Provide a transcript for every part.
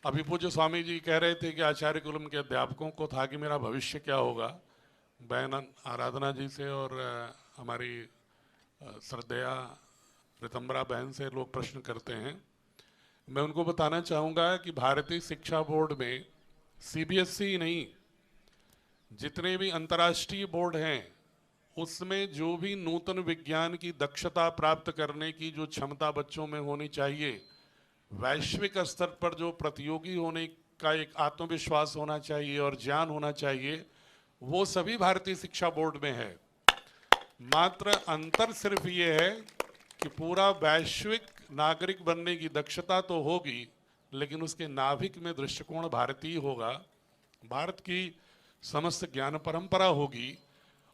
अभी पूज्य स्वामी जी कह रहे थे कि आचार्य कुलम के अध्यापकों को था कि मेरा भविष्य क्या होगा। बहन आराधना जी से और हमारी श्रद्धेया रितंबरा बहन से लोग प्रश्न करते हैं। मैं उनको बताना चाहूँगा कि भारतीय शिक्षा बोर्ड में सीबीएसई नहीं, जितने भी अंतर्राष्ट्रीय बोर्ड हैं उसमें जो भी नूतन विज्ञान की दक्षता प्राप्त करने की जो क्षमता बच्चों में होनी चाहिए, वैश्विक स्तर पर जो प्रतियोगी होने का एक आत्मविश्वास होना चाहिए और ज्ञान होना चाहिए, वो सभी भारतीय शिक्षा बोर्ड में है। मात्र अंतर सिर्फ ये है कि पूरा वैश्विक नागरिक बनने की दक्षता तो होगी, लेकिन उसके नाभिक में दृष्टिकोण भारतीय होगा, भारत की समस्त ज्ञान परंपरा होगी।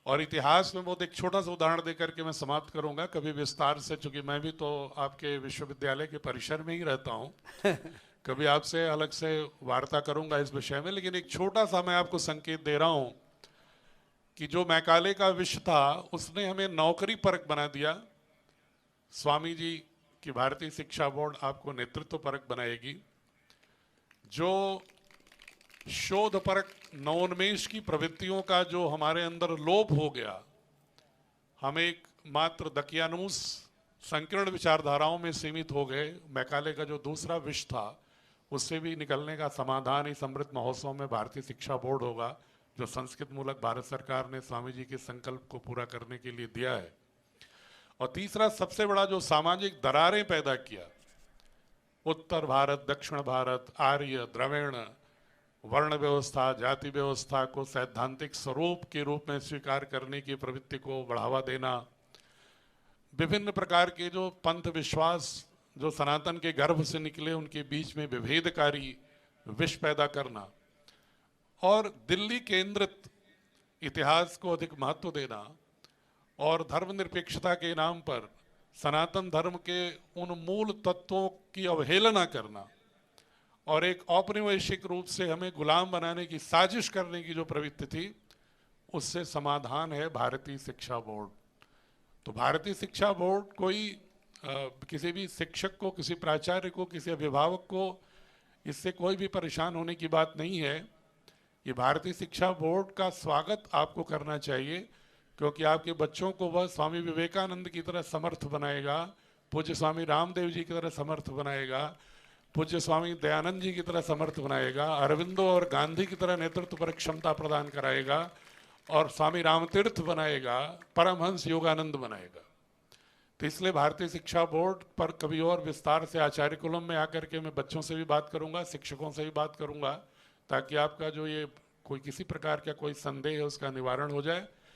और इतिहास में बहुत एक छोटा सा उदाहरण देकर के मैं समाप्त करूंगा, कभी विस्तार से, चूंकि मैं भी तो आपके विश्वविद्यालय के परिसर में ही रहता हूं, कभी आपसे अलग से वार्ता करूंगा इस विषय में, लेकिन एक छोटा सा मैं आपको संकेत दे रहा हूं कि जो मैकाले का विषय था उसने हमें नौकरी परक बना दिया। स्वामी जी की भारतीय शिक्षा बोर्ड आपको नेतृत्व परक बनाएगी। जो शोध परक नवोन्मेष की प्रवृत्तियों का जो हमारे अंदर लोप हो गया, हम एक मात्र दकियानूस संकीर्ण विचारधाराओं में सीमित हो गए, मैकाले का जो दूसरा विषय था उससे भी निकलने का समाधान इस अमृत महोत्सव में भारतीय शिक्षा बोर्ड होगा, जो संस्कृत मूलक भारत सरकार ने स्वामी जी के संकल्प को पूरा करने के लिए दिया है। और तीसरा सबसे बड़ा जो सामाजिक दरारें पैदा किया, उत्तर भारत, दक्षिण भारत, आर्य, द्रविड़, वर्ण व्यवस्था, जाति व्यवस्था को सैद्धांतिक स्वरूप के रूप में स्वीकार करने की प्रवृत्ति को बढ़ावा देना, विभिन्न प्रकार के जो पंथ विश्वास जो सनातन के गर्भ से निकले उनके बीच में विभेदकारी विष पैदा करना, और दिल्ली केंद्रित इतिहास को अधिक महत्व देना, और धर्मनिरपेक्षता के नाम पर सनातन धर्म के उन मूल तत्वों की अवहेलना करना, और एक औपनिवेशिक रूप से हमें गुलाम बनाने की साजिश करने की जो प्रवृत्ति थी, उससे समाधान है भारतीय शिक्षा बोर्ड। तो भारतीय शिक्षा बोर्ड कोई किसी भी शिक्षक को, किसी प्राचार्य को, किसी अभिभावक को इससे कोई भी परेशान होने की बात नहीं है। ये भारतीय शिक्षा बोर्ड का स्वागत आपको करना चाहिए, क्योंकि आपके बच्चों को वह स्वामी विवेकानंद की तरह समर्थ बनाएगा, पूज्य स्वामी रामदेव जी की तरह समर्थ बनाएगा, पूज्य स्वामी दयानंद जी की तरह समर्थ बनाएगा, अरविंदो और गांधी की तरह नेतृत्व पर क्षमता प्रदान कराएगा, और स्वामी रामतीर्थ बनाएगा, परमहंस योगानंद बनाएगा। तो इसलिए भारतीय शिक्षा बोर्ड पर कभी और विस्तार से आचार्य कुलम में आकर के मैं बच्चों से भी बात करूंगा, शिक्षकों से भी बात करूंगा, ताकि आपका जो ये कोई किसी प्रकार का कोई संदेह है उसका निवारण हो जाए।